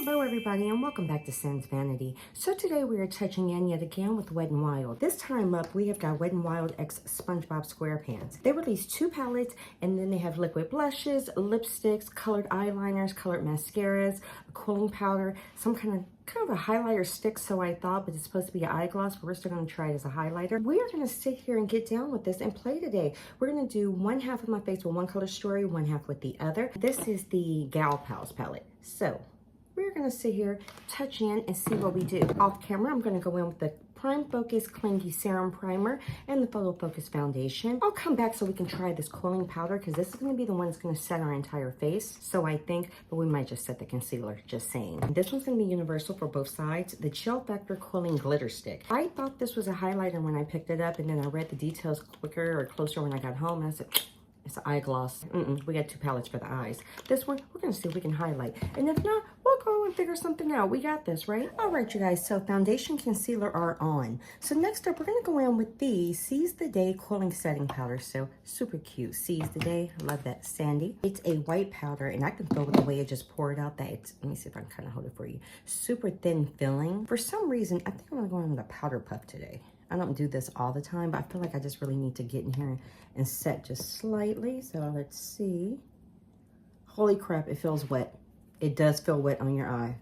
Hello everybody and welcome back to Vanity. So today we are touching in yet again with Wet n Wild. This time up we have got Wet n Wild x SpongeBob SquarePants. They released 2 palettes and then they have liquid blushes, lipsticks, colored eyeliners, colored mascaras, a cooling powder, some kind of a highlighter stick, so I thought, but it's supposed to be an eye gloss, but we're still going to try it as a highlighter. We are going to sit here and get down with this and play today. We're going to do one half of my face with one color story, one half with the other. This is the Gal Pals palette. So we're going to sit here, touch in, and see what we do. Off camera, I'm going to go in with the Prime Focus Clingy Serum Primer and the Photo Focus Foundation. I'll come back so we can try this cooling powder because this is going to be the one that's going to set our entire face. So I think, but we might just set the concealer, just saying. This one's going to be universal for both sides. The Gel Factor Cooling Glitter Stick. I thought this was a highlighter when I picked it up, and then I read the details quicker or closer when I got home, and I said, it's an eye gloss. We got 2 palettes for the eyes. This one, we're going to see if we can highlight. And if not, we'll go and figure something out. We got this, right? All right, you guys. So foundation, concealer are on. So next up, we're going to go in with the Seize the Day Cooling Setting Powder. So super cute. Seize the Day. I love that. Sandy. It's a white powder, and I can feel with the way it just poured out that it's, let me see if I can kind of hold it for you. Super thin filling. For some reason, I think I'm going to go in with a powder puff today. I don't do this all the time, but I feel like I just really need to get in here and set just slightly. So let's see. Holy crap, it feels wet. It does feel wet on your eye.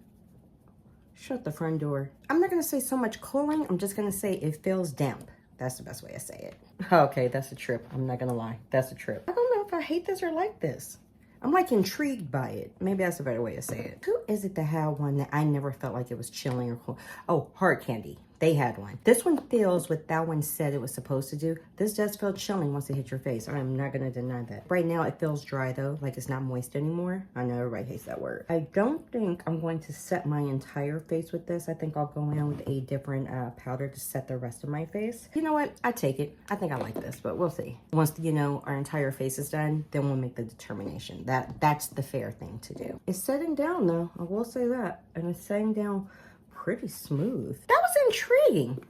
Shut the front door. I'm not gonna say so much cooling. I'm just gonna say it feels damp. That's the best way to say it. Okay, that's a trip. I'm not gonna lie. That's a trip. I don't know if I hate this or like this. I'm like intrigued by it. Maybe that's a better way to say it. Who is it that had one that I never felt like it was chilling or cool? Oh, Hard Candy. They had one. This one feels what that one said it was supposed to do. This does feel chilling once it hits your face. I'm not gonna deny that. Right now it feels dry though, like it's not moist anymore. I know everybody hates that word. I don't think I'm going to set my entire face with this. I think I'll go in with a different powder to set the rest of my face. You know what? I take it. I think I like this, but we'll see. Once, you know, our entire face is done, then we'll make the determination. That's the fair thing to do. It's setting down though, I will say that. And it's setting down pretty smooth. That was intriguing.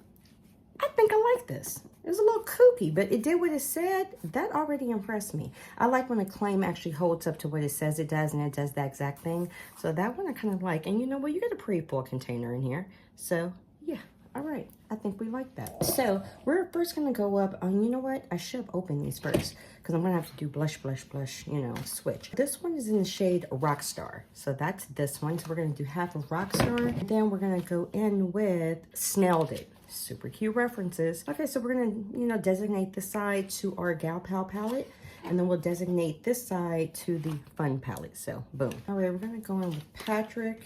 I think I like this. It was a little kooky, but it did what it said. That already impressed me. I like when a claim actually holds up to what it says it does, and it does that exact thing. So that one I kind of like. And you know what? You got a pretty full container in here. So yeah, all right. I think we like that. So we're first gonna go up on, you know what? I should have opened these first because I'm gonna have to do blush, blush, blush, you know, switch. This one is in the shade Rockstar. So that's this one. So we're gonna do half of Rockstar. And then we're gonna go in with Snailed It. Super cute references. Okay, so we're gonna, you know, designate this side to our Gal Pal palette. And then we'll designate this side to the Fun palette. So boom. All right, we're gonna go in with Patrick.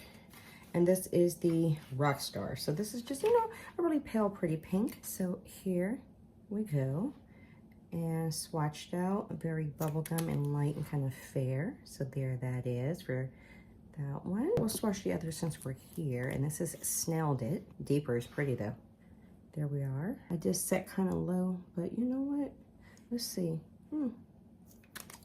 And this is the Rockstar. So this is just, you know, a really pale, pretty pink. So here we go. And swatched out, very bubblegum and light and kind of fair. So there that is for that one. We'll swatch the other since we're here. And this is Snailed It. Deeper is pretty though. There we are. I just set kind of low, but you know what? Let's see.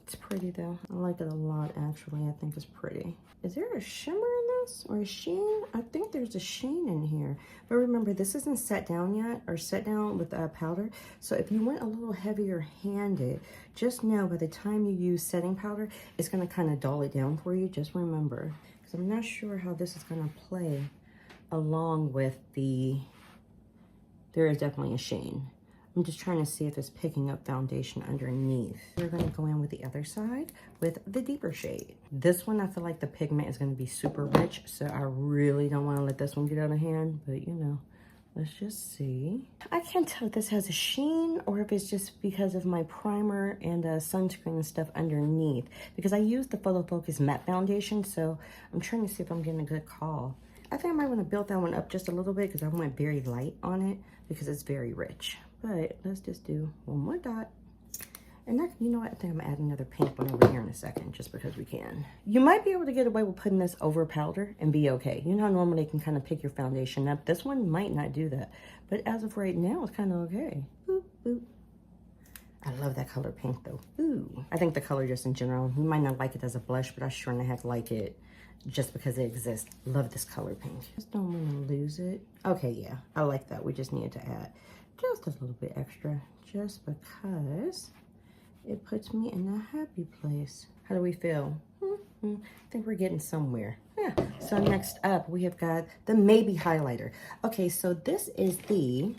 It's pretty though. I like it a lot actually. I think it's pretty. Is there a shimmer in this or a sheen? I think there's a sheen in here. But remember, this isn't set down yet or set down with powder. So if you went a little heavier handed, just know by the time you use setting powder, it's going to kind of dull it down for you. Just remember, because I'm not sure how this is going to play along with the, there is definitely a sheen. I'm just trying to see if it's picking up foundation underneath. We're going to go in with the other side with the deeper shade. This one, I feel like the pigment is going to be super rich, so I really don't want to let this one get out of hand, but you know, let's just see. I can't tell if this has a sheen or if it's just because of my primer and sunscreen and stuff underneath, because I use the Photo Focus Matte Foundation, so I'm trying to see if I'm getting a good call. I think I might want to build that one up just a little bit because I went very light on it because it's very rich. But let's just do one more dot. And that, you know what? I think I'm gonna add another pink one over here in a second just because we can. You might be able to get away with putting this over powder and be okay. You know how normally you can kind of pick your foundation up. This one might not do that. But as of right now, it's kind of okay. Boop, boop. I love that color pink though. Ooh. I think the color just in general, you might not like it as a blush, but I sure in the heck like it just because it exists. Love this color pink. Just don't want to lose it. Okay, yeah, I like that. We just needed to add just a little bit extra just because it puts me in a happy place. How do we feel? I think we're getting somewhere. Yeah, so next up we have got the Maybe highlighter. Okay, so this is the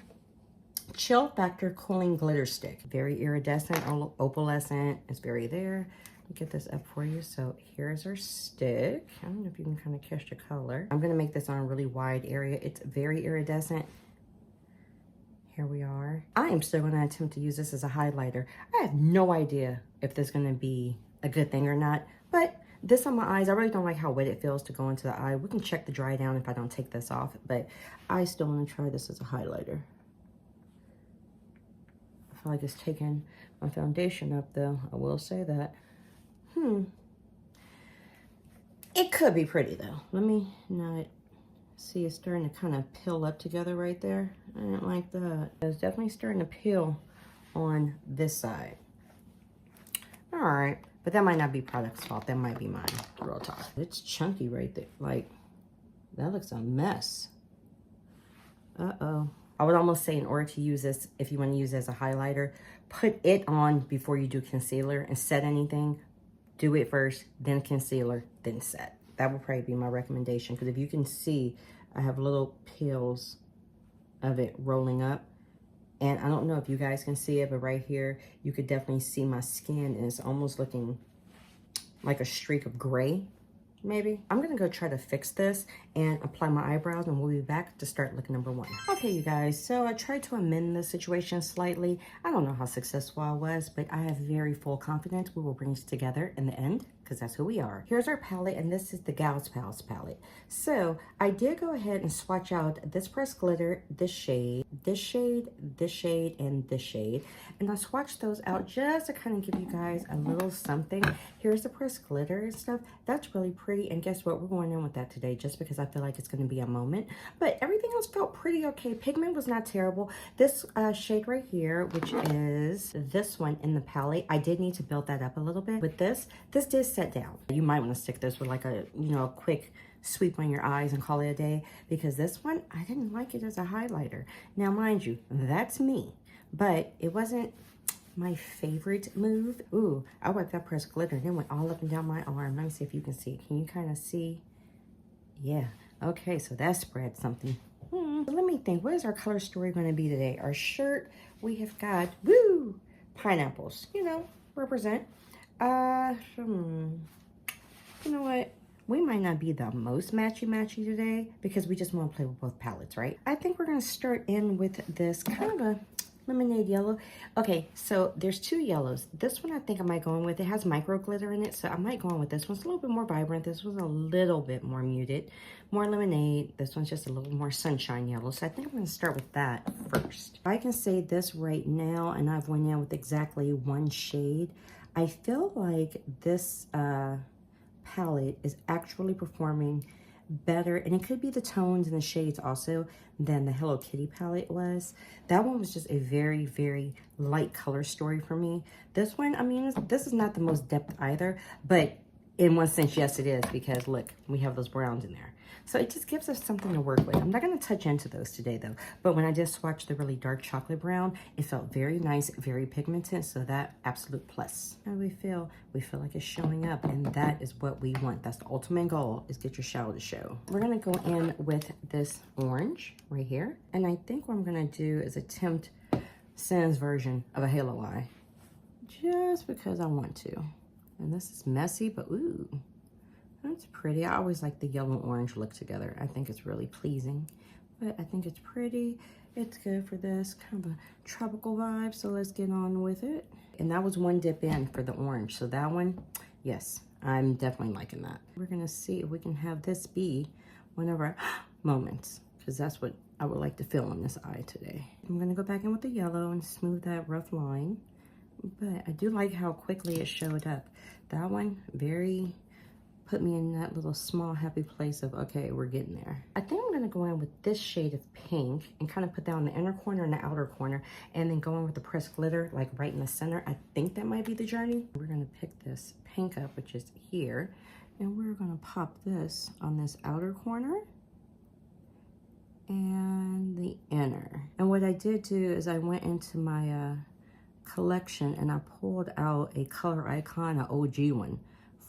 Chill Factor Cooling Glitter Stick. Very iridescent, opalescent. It's very there. Let me get this up for you. So here's our stick. I don't know if you can kind of catch the color. I'm gonna make this on a really wide area. It's very iridescent. Here we are. I am still gonna attempt to use this as a highlighter. I have no idea if this is gonna be a good thing or not, but this on my eyes, I really don't like how wet it feels to go into the eye. We can check the dry down if I don't take this off, but I still wanna try this as a highlighter. I feel like it's taking my foundation up though. I will say that. It could be pretty though. Let me not see, it's starting to kind of peel up together right there. I don't like that. It's definitely starting to peel on this side. All right, but that might not be product's fault. That might be mine, real talk. It's chunky right there. Like, that looks a mess. Uh-oh. I would almost say in order to use this, if you want to use it as a highlighter, put it on before you do concealer and set anything. Do it first, then concealer, then set. That would probably be my recommendation, because if you can see, I have little peels of it rolling up. And I don't know if you guys can see it, but right here, you could definitely see my skin is almost looking like a streak of gray. Maybe. I'm gonna go try to fix this and apply my eyebrows, and we'll be back to start look number 1. Okay, you guys, so I tried to amend the situation slightly. I don't know how successful I was, but I have very full confidence we will bring this together in the end, because that's who we are. Here's our palette, and this is the Gals Pals palette. So I did go ahead and swatch out this pressed glitter, this shade, this shade, this shade, and this shade. And I swatched those out just to kind of give you guys a little something. Here's the pressed glitter and stuff. That's really pretty. And guess what? We're going in with that today just because I feel like it's going to be a moment. But everything else felt pretty okay. Pigment was not terrible. This shade right here, which is this one in the palette, I did need to build that up a little bit. With this did set down. You might want to stick this with like a, a quick sweep on your eyes and call it a day, because this one, I didn't like it as a highlighter. Now, mind you, that's me, but it wasn't my favorite move. Ooh, I wiped that pressed glitter and then went all up and down my arm. Let me see if you can see. Can you kind of see? Yeah. Okay, so that spread something. Let me think. What is our color story going to be today? Our shirt, we have got, pineapples. Represent. You know what? We might not be the most matchy-matchy today because we just want to play with both palettes, right? I think we're going to start in with this kind of a lemonade yellow. Okay, so there's 2 yellows. This one I think I might go in with. It has micro glitter in it, so I might go in with this one. It's a little bit more vibrant. This one's a little bit more muted, more lemonade. This one's just a little more sunshine yellow. So I think I'm going to start with that first. I can say this right now, and I've went in with exactly 1 shade. I feel like this palette is actually performing better, and it could be the tones and the shades also, than the Hello Kitty palette was. That one was just a very, very light color story for me. This one, I mean, this is not the most depth either, but in one sense, yes, it is, because look, we have those browns in there. So it just gives us something to work with. I'm not going to touch into those today, though. But when I just swatched the really dark chocolate brown, it felt very nice, very pigmented. So that absolute plus. How do we feel? We feel like it's showing up, and that is what we want. That's the ultimate goal, is get your shadow to show. We're going to go in with this orange right here. And I think what I'm going to do is attempt Sin's version of a halo eye, just because I want to. And this is messy, but ooh, that's pretty. I always like the yellow and orange look together. I think it's really pleasing, but I think it's pretty. It's good for this kind of a tropical vibe, so let's get on with it. And that was 1 dip in for the orange. So that one, yes, I'm definitely liking that. We're gonna see if we can have this be one of our moments, because that's what I would like to feel on this eye today. I'm gonna go back in with the yellow and smooth that rough line. But I do like how quickly it showed up. That one very put me in that little small happy place of, okay, we're getting there. I think I'm gonna go in with this shade of pink and kind of put that on the inner corner and the outer corner, and then go in with the pressed glitter like right in the center. I think that might be the journey. We're gonna pick this pink up, which is here, and we're gonna pop this on this outer corner and the inner. And what I did do is I went into my collection and I pulled out a color icon, an OG one,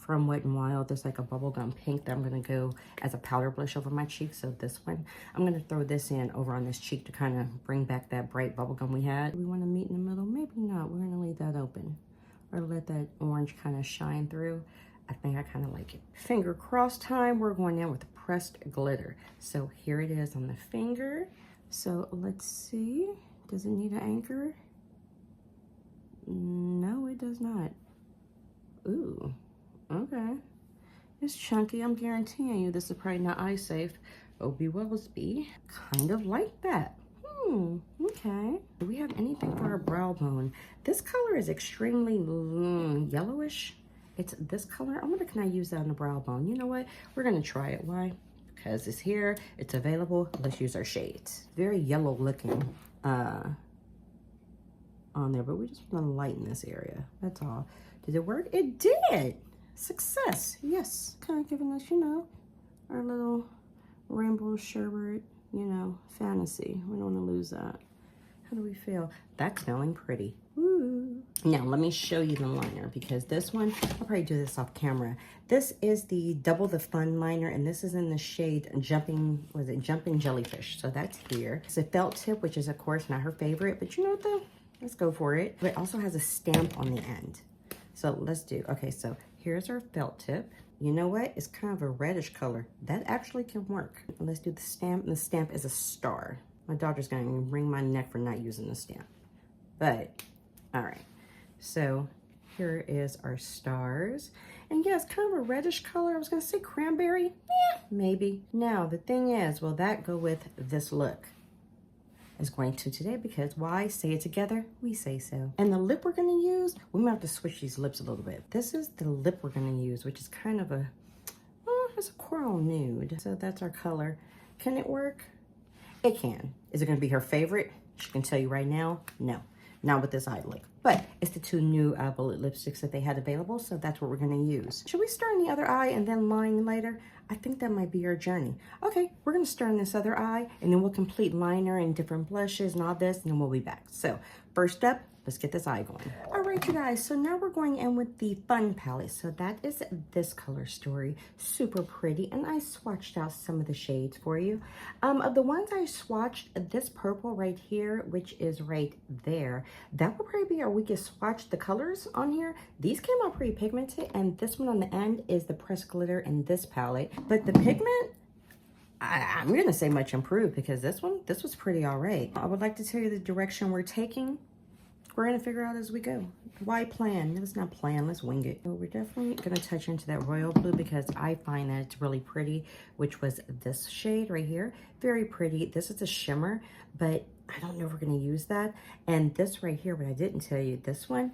from Wet n Wild. There's like a bubblegum pink that I'm going to go as a powder blush over my cheek. So this one, I'm going to throw this in over on this cheek to kind of bring back that bright bubblegum we had. We want to meet in the middle? Maybe not. We're going to leave that open or let that orange kind of shine through. I think I kind of like it. Finger cross time. We're going in with pressed glitter. So here it is on the finger. So let's see. Does it need an anchor? No, it does not. Ooh, okay. It's chunky. I'm guaranteeing you this is probably not eye safe. Obie Wellsby. Kind of like that. Okay. Do we have anything for our brow bone? This color is extremely yellowish. It's this color. I wonder, can I use that on the brow bone? You know what? We're going to try it. Why? Because it's here. It's available. Let's use our shades. Very yellow looking on there, but we just want to lighten this area. That's all. Did it work? It did. Success. Yes. Kind of giving us, you know, our little rainbow sherbet, you know, fantasy. We don't want to lose that. How do we feel? That's smelling pretty. Woo. Now, let me show you the liner because this one, I'll probably do this off camera. This is the Double the Fun liner, and this is in the shade Jumping, was it Jumping Jellyfish? So that's here. It's a felt tip, which is, of course, not her favorite, but you know what, though? Let's go for it. But it also has a stamp on the end. So let's do, okay, so here's our felt tip. You know what? It's kind of a reddish color. That actually can work. Let's do the stamp, and the stamp is a star. My daughter's gonna wring my neck for not using the stamp. But, all right. So here is our stars. And yeah, it's kind of a reddish color. I was gonna say cranberry. Yeah, maybe. Now, the thing is, will that go with this look? Is going to today, because why? Say it together, we say so. And the lip we're gonna use, we might have to switch these lips a little bit. This is the lip we're gonna use, which is kind of a, it's a coral nude. So that's our color. Can it work? It can. Is it gonna be her favorite? She can tell you right now, no. Not with this eye look. But it's the two new bullet lipsticks that they had available, so that's what we're gonna use. Should we start in the other eye and then line later? I think that might be our journey. Okay, we're gonna start in this other eye, and then we'll complete liner and different blushes and all this, and then we'll be back. So first up, let's get this eye going. All right, you guys, so now we're going in with the Fun palette. So that is this color story. Super pretty, and I swatched out some of the shades for you. Of the ones I swatched, this purple right here, which is right there, that will probably be our weakest swatch. The colors on here, these came out pretty pigmented, and this one on the end is the pressed glitter in this palette. But the pigment, I'm gonna say much improved, because this was pretty all right. I would like to tell you the direction we're taking. We're gonna figure out as we go. Why plan? Let's not plan, let's wing it. So we're definitely gonna touch into that royal blue because I find that it's really pretty, which was this shade right here. Very pretty. This is a shimmer, but I don't know if we're gonna use that. And this right here, what I didn't tell you, this one,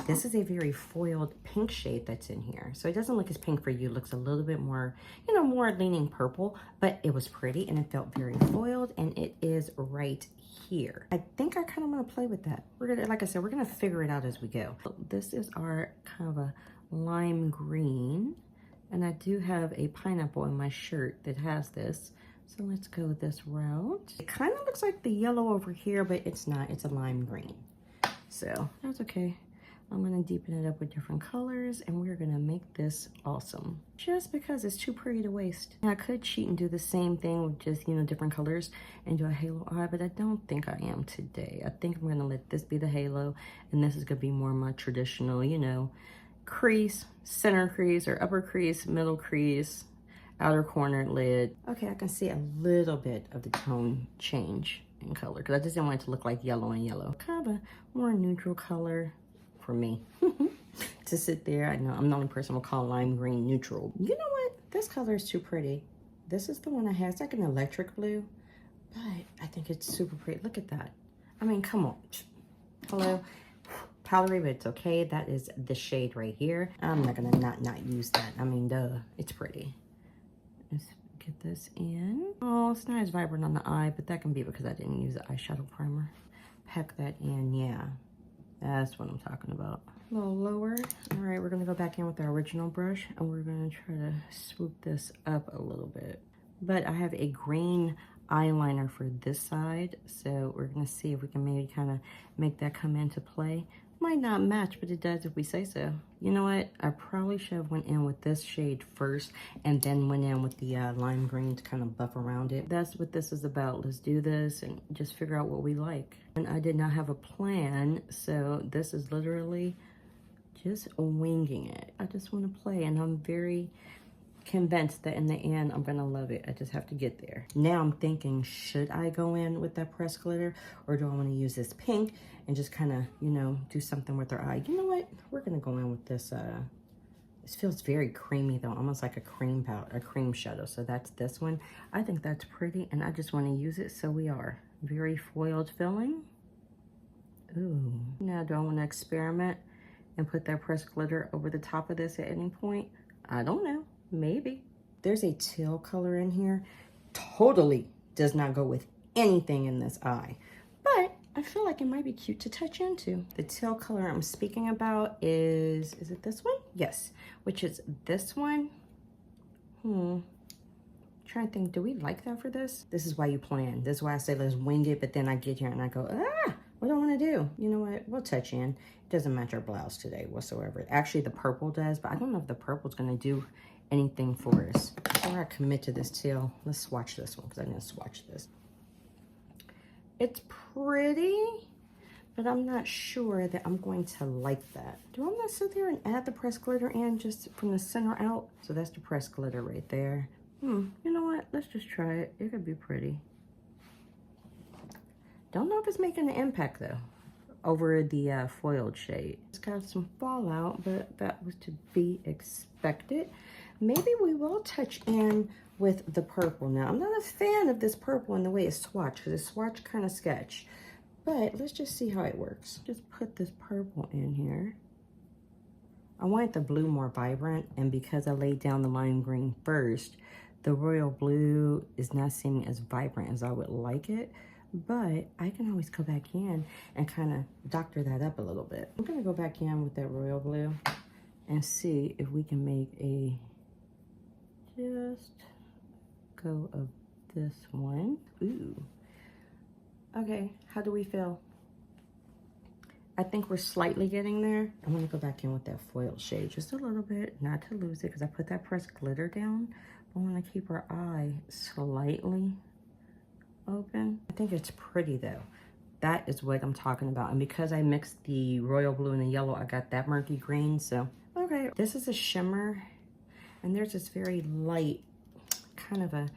this is a very foiled pink shade that's in here. So it doesn't look as pink for you. It looks a little bit more, you know, more leaning purple, but it was pretty and it felt very foiled, and it is right here. I think I kind of want to play with that. We're gonna, like I said, we're gonna figure it out as we go. This is our kind of a lime green, and I do have a pineapple in my shirt that has this. So let's go this route. It kind of looks like the yellow over here, but it's not. It's a lime green. So that's okay. I'm gonna deepen it up with different colors, and we're gonna make this awesome. Just because it's too pretty to waste. Now, I could cheat and do the same thing with just, you know, different colors and do a halo eye, but I don't think I am today. I think I'm gonna let this be the halo, and this is gonna be more my traditional, you know, crease, center crease, or upper crease, middle crease, outer corner lid. Okay, I can see a little bit of the tone change in color, because I just didn't want it to look like yellow and yellow. Kind of a more neutral color for me to sit there. I know I'm the only person who will call lime green neutral. You know what? This color is too pretty. This is the one I have. It's like an electric blue, but I think it's super pretty. Look at that. I mean, come on. Hello. Powdery, but it's okay. That is the shade right here. I'm not gonna not use that. I mean, duh, it's pretty. Let's get this in. Oh, it's not as vibrant on the eye, but that can be because I didn't use the eyeshadow primer. Pack that in, yeah. That's what I'm talking about. A little lower. All right, we're gonna go back in with our original brush, and we're gonna try to swoop this up a little bit. But I have a green eyeliner for this side, so we're gonna see if we can maybe kind of make that come into play. Might not match, but it does if we say so. You know what? I probably should have went in with this shade first and then went in with the lime green to kind of buff around it. That's what this is about. Let's do this and just figure out what we like. And I did not have a plan, so this is literally just winging it. I just want to play, and I'm very convinced that in the end I'm gonna love it. I just have to get there. Now I'm thinking, should I go in with that pressed glitter, or do I want to use this pink and just kind of, you know, do something with her eye? You know what, we're gonna go in with this. This feels very creamy though, almost like a cream powder, a cream shadow. So that's this one. I think that's pretty, and I just want to use it, so we are. Very foiled feeling. Ooh. Now, do I want to experiment and put that pressed glitter over the top of this at any point? I don't know. Maybe. There's a teal color in here. Totally does not go with anything in this eye, but I feel like it might be cute to touch into. The teal color I'm speaking about is it this one? Yes, which is this one. Trying to think, do we like that for this? This is why you plan. This is why I say let's wing it, but then I get here and I go, what do I want to do? You know what? We'll touch in. It doesn't match our blouse today whatsoever. Actually, the purple does, but I don't know if the purple's going to do anything for us. Before I commit to this teal, let's swatch this one, because I'm going to swatch this. It's pretty, but I'm not sure that I'm going to like that. Do I want to sit there and add the pressed glitter in just from the center out? So that's the pressed glitter right there. You know what? Let's just try it. It could be pretty. Don't know if it's making an impact though over the foiled shade. It's got some fallout, but that was to be expected. Maybe we will touch in with the purple. Now, I'm not a fan of this purple and the way it's swatched, because it's swatched kind of sketch. But let's just see how it works. Just put this purple in here. I wanted the blue more vibrant, and because I laid down the lime green first, the royal blue is not seeming as vibrant as I would like it. But I can always go back in and kind of doctor that up a little bit. I'm going to go back in with that royal blue and see if we can make a just go of this one. Ooh. Okay, how do we feel? I think we're slightly getting there. I'm gonna go back in with that foiled shade just a little bit, not to lose it, because I put that pressed glitter down. I want to keep our eye slightly open. I think it's pretty though. That is what I'm talking about. And because I mixed the royal blue and the yellow, I got that murky green. So, okay, this is a shimmer. And there's this very light, kind of a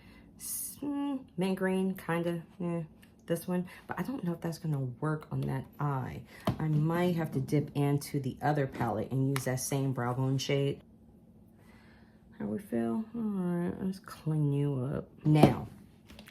mint green, kind of, this one. But I don't know if that's going to work on that eye. I might have to dip into the other palette and use that same brow bone shade. How we feel? All right, let's clean you up. Now,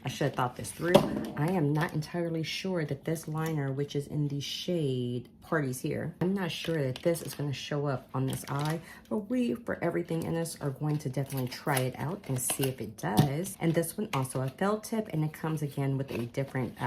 I should have thought this through. I am not entirely sure that this liner, which is in the shade Parties Here, I'm not sure that this is going to show up on this eye, but we, for everything in this, are going to definitely try it out and see if it does. And this one also a felt tip, and it comes again with a different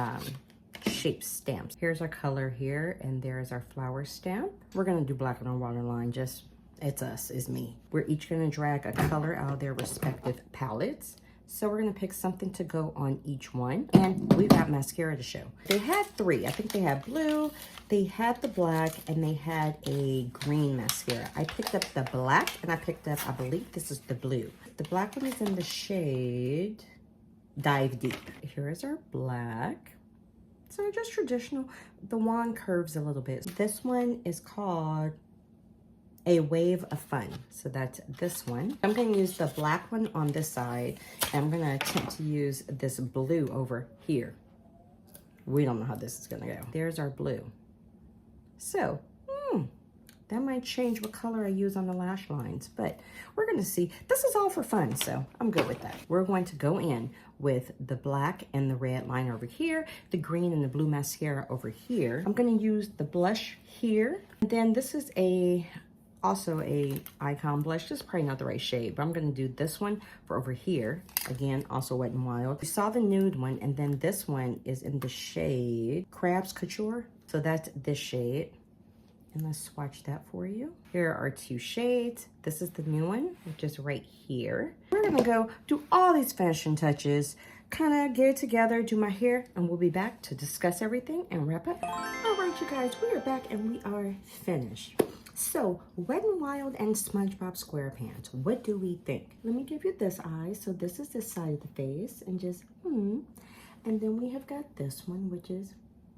shape stamps. Here's our color here, and there's our flower stamp. We're going to do black on our waterline, just, it's us, it's me. We're each going to drag a color out of their respective palettes. So we're gonna pick something to go on each one. And we've got mascara to show. They had three. I think they had blue, they had the black, and they had a green mascara. I picked up the black, and I picked up, I believe this is the blue. The black one is in the shade Dive Deep. Here is our black. So just traditional. The wand curves a little bit. This one is called A Wave of Fun. So that's this one. I'm going to use the black one on this side, and I'm going to attempt to use this blue over here. We don't know how this is going to go. There's our blue. So, that might change what color I use on the lash lines, but we're going to see. This is all for fun, so I'm good with that. We're going to go in with the black and the red liner over here, the green and the blue mascara over here. I'm going to use the blush here. And then this is also a icon blush. This is probably not the right shade, but I'm going to do this one for over here. Again, also Wet n Wild. You saw the nude one, and then this one is in the shade Crab's Couture. So that's this shade. And let's swatch that for you. Here are two shades. This is the new one, which is right here. We're going to go do all these finishing touches kind of get it together, do my hair, and we'll be back to discuss everything and wrap up. All right, you guys, we are back and we are finished. So, Wet n Wild and SpongeBob SquarePants, what do we think? Let me give you this eye. So this is this side of the face, and just, And then we have got this one, which is,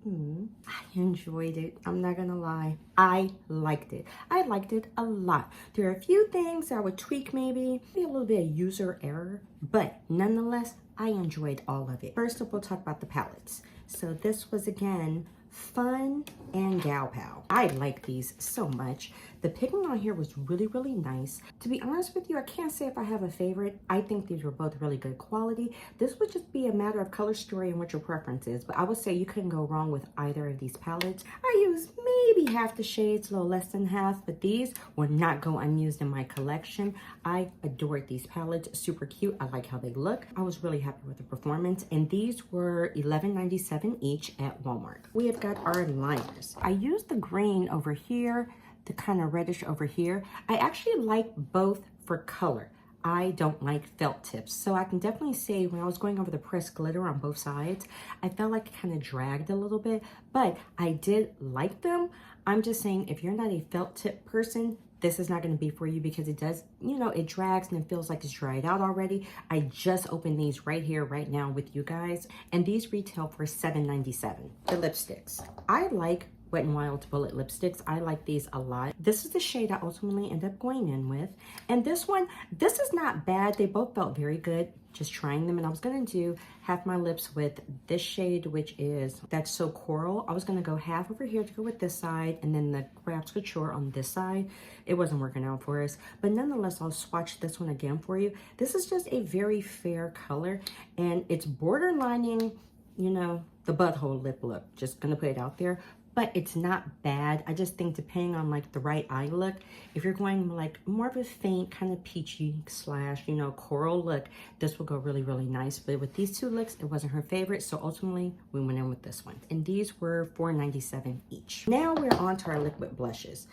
I enjoyed it. I'm not gonna lie. I liked it. I liked it a lot. There are a few things I would tweak, maybe a little bit of user error, but nonetheless, I enjoyed all of it. First up, we'll talk about the palettes. So this was, again, Fun and Gal Pal. I like these so much. The pigment on here was really, really nice. To be honest with you, I can't say if I have a favorite. I think these were both really good quality. This would just be a matter of color story and what your preference is, but I would say you couldn't go wrong with either of these palettes. I used maybe half the shades, a little less than half, but these will not go unused in my collection. I adored these palettes, super cute. I like how they look. I was really happy with the performance, and these were $11.97 each at Walmart. We have got our liners. I used the green over here, the kind of reddish over here. I actually like both for color. I don't like felt tips. So I can definitely say when I was going over the pressed glitter on both sides, I felt like it kind of dragged a little bit, but I did like them. I'm just saying, if you're not a felt tip person, this is not going to be for you because it does, it drags and it feels like it's dried out already. I just opened these right here, right now with you guys, and these retail for $7.97. The lipsticks. I like Wet n Wild Bullet lipsticks. I like these a lot. This is the shade I ultimately end up going in with. And this one, this is not bad. They both felt very good just trying them. And I was going to do half my lips with this shade, which is That's So Coral. I was going to go half over here to go with this side, and then the Crafts Couture on this side. It wasn't working out for us. But nonetheless, I'll swatch this one again for you. This is just a very fair color, and it's borderlining, the butthole lip look. Just going to put it out there. But it's not bad. I just think depending on like the right eye look, if you're going like more of a faint kind of peachy slash, coral look, this will go really, really nice. But with these two looks, it wasn't her favorite. So ultimately we went in with this one. And these were $4.97 each. Now we're on to our liquid blushes.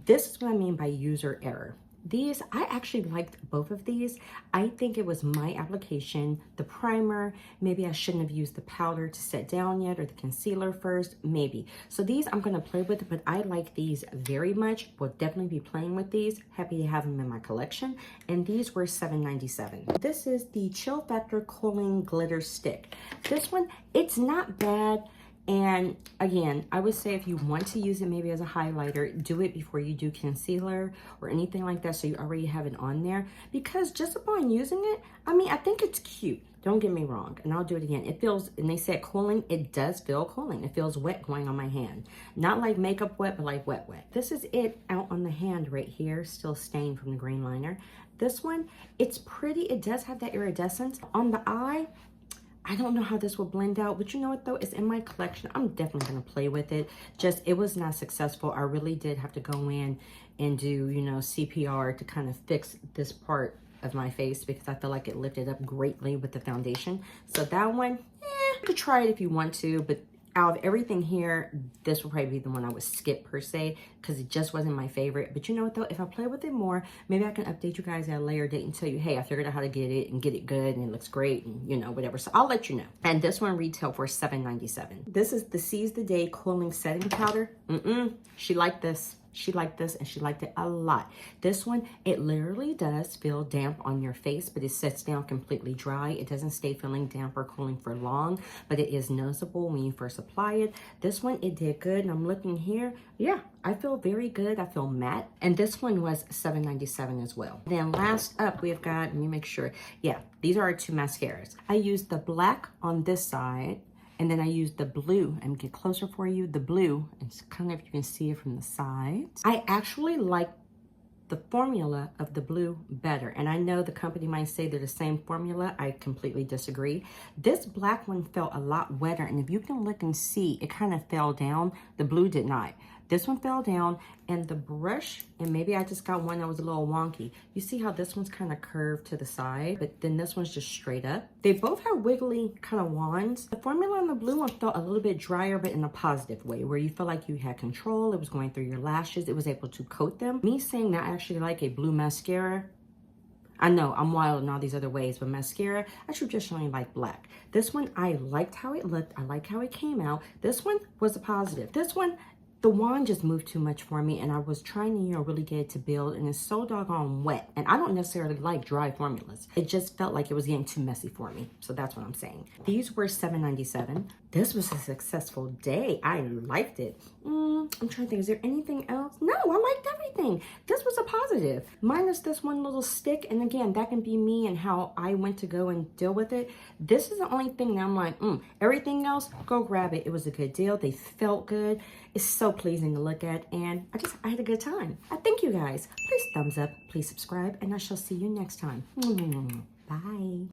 This is what I mean by user error. These, I actually liked both of these. I think it was my application, the primer. Maybe I shouldn't have used the powder to set down yet, or the concealer first, maybe. So these I'm gonna play with, but I like these very much. Will definitely be playing with these. Happy to have them in my collection. And these were $7.97. This is the Chill Factor Cooling Glitter Stick. This one, it's not bad. And again, I would say if you want to use it maybe as a highlighter, do it before you do concealer or anything like that, so you already have it on there. Because just upon using it, I think it's cute. Don't get me wrong. And I'll do it again. It feels, and they said cooling, it does feel cooling. It feels wet going on my hand. Not like makeup wet, but like wet wet. This is it out on the hand right here, still stained from the green liner. This one, it's pretty. It does have that iridescence. On the eye, I don't know how this will blend out, but you know what though? It's in my collection. I'm definitely gonna play with it. Just, it was not successful. I really did have to go in and do, CPR to kind of fix this part of my face because I feel like it lifted up greatly with the foundation. So that one, you could try it if you want to, but out of everything here, this will probably be the one I would skip per se because it just wasn't my favorite. But you know what though? If I play with it more, maybe I can update you guys at a later date and tell you, hey, I figured out how to get it and get it good and it looks great and whatever. So I'll let you know. And this one retailed for $7.97. This is the Seize the Day Cooling Setting Powder. She liked this. She liked this and she liked it a lot. This one, it literally does feel damp on your face, but it sets down completely dry. It doesn't stay feeling damp or cooling for long, but it is noticeable when you first apply it. This one, it did good. And I'm looking here. Yeah, I feel very good. I feel matte. And this one was $7.97 as well. Then last up, we've got, let me make sure. Yeah, these are our two mascaras. I used the black on this side, and then I used the blue, and get closer for you, the blue, it's kind of, if you can see it from the sides. I actually like the formula of the blue better. And I know the company might say they're the same formula. I completely disagree. This black one felt a lot wetter, and if you can look and see, it kind of fell down. The blue did not. This one fell down, and the brush, and maybe I just got one that was a little wonky. You see how this one's kind of curved to the side, but then this one's just straight up. They both have wiggly kind of wands. The formula on the blue one felt a little bit drier, but in a positive way, where you feel like you had control. It was going through your lashes. It was able to coat them. Me saying that I actually like a blue mascara, I know I'm wild in all these other ways, but mascara, I traditionally like black. This one, I liked how it looked. I like how it came out. This one was a positive. This one, the wand just moved too much for me, and I was trying to, really get it to build, and it's so doggone wet. And I don't necessarily like dry formulas. It just felt like it was getting too messy for me. So that's what I'm saying. These were $7.97. This was a successful day. I liked it. I'm trying to think, is there anything else? No, I liked everything. This was a positive. Minus this one little stick, and again, that can be me and how I went to go and deal with it. This is the only thing that I'm like, everything else, go grab it. It was a good deal. They felt good. It's so pleasing to look at, and I had a good time. I thank you guys. Please thumbs up, please subscribe, and I shall see you next time. Bye.